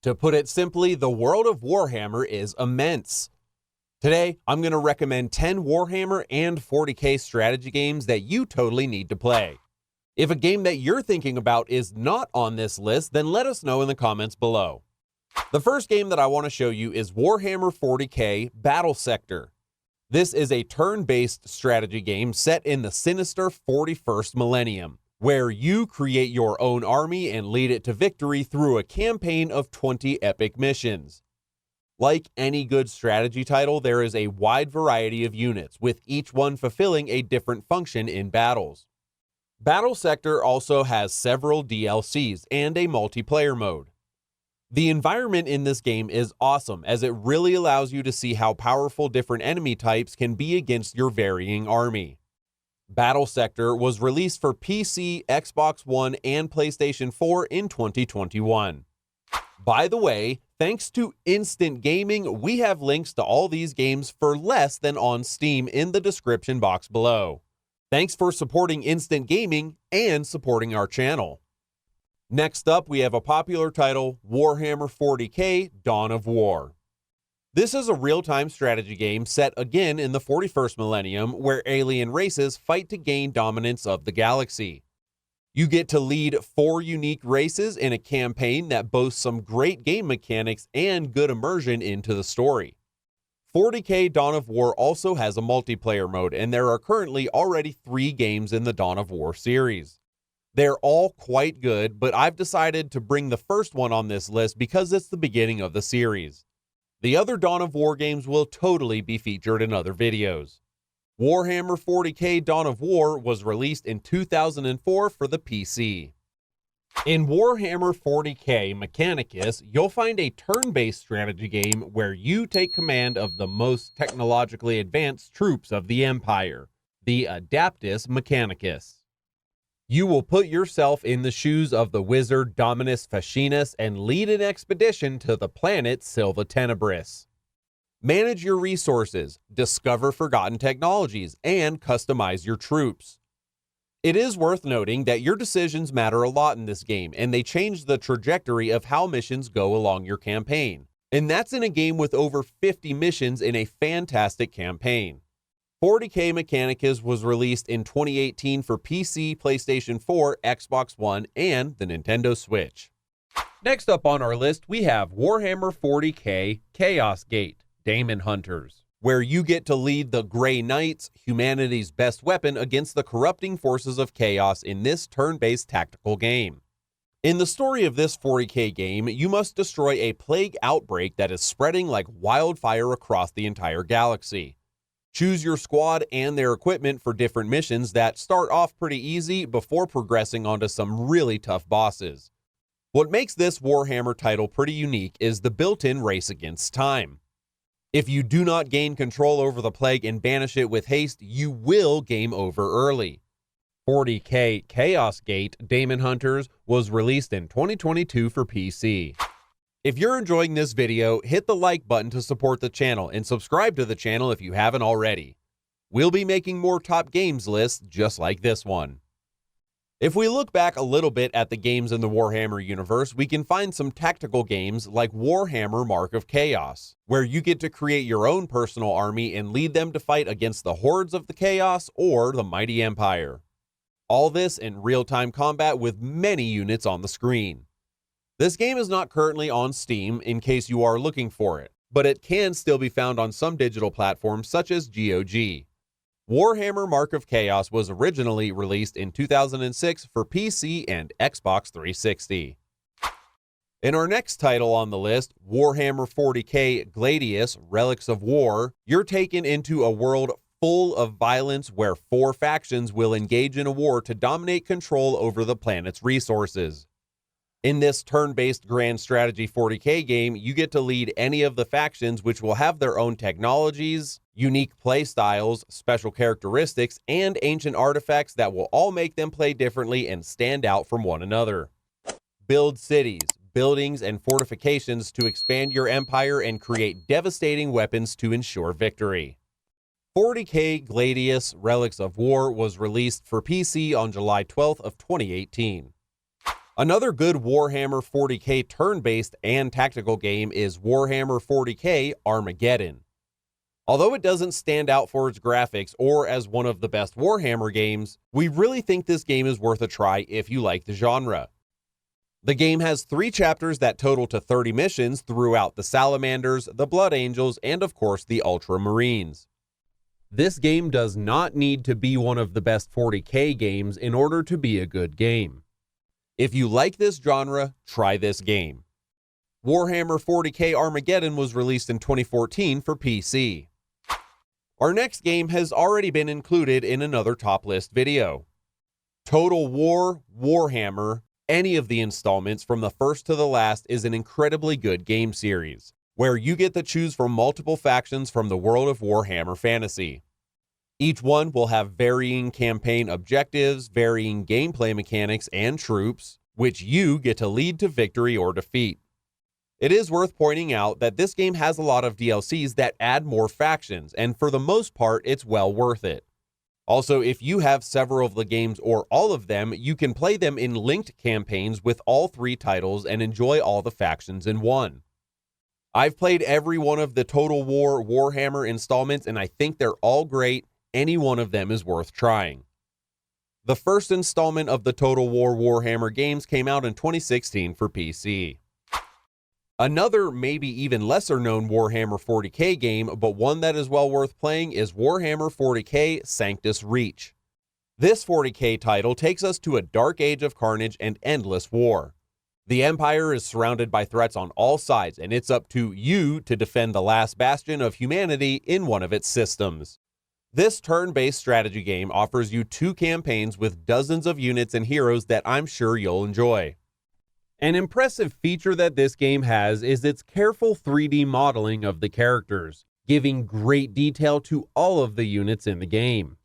To put it simply, the world of Warhammer is immense. Today, I'm going to recommend 10 Warhammer and 40K strategy games that you totally need to play. If a game that you're thinking about is not on this list, then let us know in the comments below. The first game that I want to show you is Warhammer 40K Battle Sector. This is a turn-based strategy game set in the sinister 41st millennium, where you create your own army and lead it to victory through a campaign of 20 epic missions. Like any good strategy title, there is a wide variety of units, with each one fulfilling a different function in battles. Battle Sector also has several DLCs and a multiplayer mode. The environment in this game is awesome, as it really allows you to see how powerful different enemy types can be against your varying army. Battle Sector was released for PC, Xbox One, and PlayStation 4 in 2021. By the way, thanks to Instant Gaming, we have links to all these games for less than on Steam in the description box below. Thanks for supporting Instant Gaming and supporting our channel. Next up, we have a popular title, Warhammer 40K Dawn of War. This is a real-time strategy game set again in the 41st millennium, where alien races fight to gain dominance of the galaxy. You get to lead 4 unique races in a campaign that boasts some great game mechanics and good immersion into the story. 40K Dawn of War also has a multiplayer mode, and there are currently already 3 games in the Dawn of War series. They're all quite good, but I've decided to bring the first one on this list because it's the beginning of the series. The other Dawn of War games will totally be featured in other videos. Warhammer 40K Dawn of War was released in 2004 for the PC. In Warhammer 40K Mechanicus, you'll find a turn-based strategy game where you take command of the most technologically advanced troops of the Empire, the Adaptus Mechanicus. You will put yourself in the shoes of the wizard Dominus Fascinus and lead an expedition to the planet Silva Tenebris. Manage your resources, discover forgotten technologies, and customize your troops. It is worth noting that your decisions matter a lot in this game, and they change the trajectory of how missions go along your campaign. And that's in a game with over 50 missions in a fantastic campaign. 40K Mechanicus was released in 2018 for PC, PlayStation 4, Xbox One, and the Nintendo Switch. Next up on our list, we have Warhammer 40K Chaos Gate, Daemonhunters, where you get to lead the Grey Knights, humanity's best weapon against the corrupting forces of chaos in this turn-based tactical game. In the story of this 40K game, you must destroy a plague outbreak that is spreading like wildfire across the entire galaxy. Choose your squad and their equipment for different missions that start off pretty easy before progressing onto some really tough bosses. What makes this Warhammer title pretty unique is the built-in race against time. If you do not gain control over the plague and banish it with haste, you will game over early. 40K Chaos Gate Daemonhunters was released in 2022 for PC. If you're enjoying this video, hit the like button to support the channel and subscribe to the channel if you haven't already. We'll be making more top games lists just like this one. If we look back a little bit at the games in the Warhammer universe, we can find some tactical games like Warhammer Mark of Chaos, where you get to create your own personal army and lead them to fight against the hordes of the chaos or the mighty empire. All this in real-time combat with many units on the screen. This game is not currently on Steam in case you are looking for it, but it can still be found on some digital platforms such as GOG. Warhammer Mark of Chaos was originally released in 2006 for PC and Xbox 360. In our next title on the list, Warhammer 40K Gladius, Relics of War, you're taken into a world full of violence where 4 factions will engage in a war to dominate control over the planet's resources. In this turn-based grand strategy 40K game, you get to lead any of the factions, which will have their own technologies, unique play styles, special characteristics, and ancient artifacts that will all make them play differently and stand out from one another. Build cities, buildings, and fortifications to expand your empire and create devastating weapons to ensure victory. 40K Gladius, Relics of War was released for PC on July 12th of 2018. Another good Warhammer 40K turn-based and tactical game is Warhammer 40K Armageddon. Although it doesn't stand out for its graphics or as one of the best Warhammer games, we really think this game is worth a try if you like the genre. The game has 3 chapters that total to 30 missions throughout the Salamanders, the Blood Angels, and of course the Ultramarines. This game does not need to be one of the best 40K games in order to be a good game. If you like this genre, try this game. Warhammer 40K Armageddon was released in 2014 for PC. Our next game has already been included in another top list video. Total War Warhammer, any of the installments from the first to the last, is an incredibly good game series, where you get to choose from multiple factions from the world of Warhammer Fantasy. Each one will have varying campaign objectives, varying gameplay mechanics, and troops, which you get to lead to victory or defeat. It is worth pointing out that this game has a lot of DLCs that add more factions, and for the most part, it's well worth it. Also, if you have several of the games or all of them, you can play them in linked campaigns with all 3 titles and enjoy all the factions in one. I've played every one of the Total War Warhammer installments, and I think they're all great. Any one of them is worth trying. The first installment of the Total War Warhammer games came out in 2016 for PC. Another, maybe even lesser known Warhammer 40K game, but one that is well worth playing, is Warhammer 40K Sanctus Reach. This 40K title takes us to a dark age of carnage and endless war. The Empire is surrounded by threats on all sides, and it's up to you to defend the last bastion of humanity in one of its systems. This turn-based strategy game offers you 2 campaigns with dozens of units and heroes that I'm sure you'll enjoy. An impressive feature that this game has is its careful 3D modeling of the characters, giving great detail to all of the units in the game.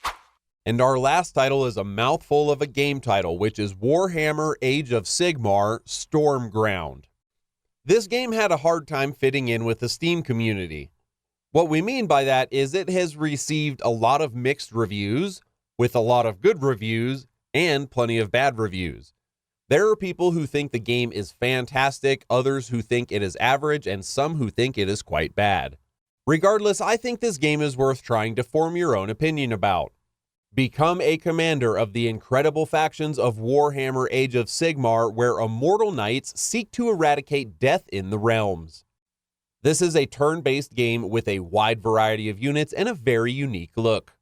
And our last title is a mouthful of a game title, which is Warhammer Age of Sigmar Stormground. This game had a hard time fitting in with the Steam community. What we mean by that is it has received a lot of mixed reviews, with a lot of good reviews, and plenty of bad reviews. There are people who think the game is fantastic, others who think it is average, and some who think it is quite bad. Regardless, I think this game is worth trying to form your own opinion about. Become a commander of the incredible factions of Warhammer Age of Sigmar, where immortal knights seek to eradicate death in the realms. This is a turn-based game with a wide variety of units and a very unique look.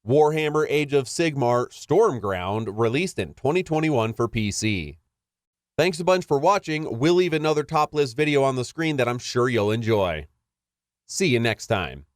Warhammer Age of Sigmar Stormground released in 2021 for PC. Thanks a bunch for watching. We'll leave another top list video on the screen that I'm sure you'll enjoy. See you next time.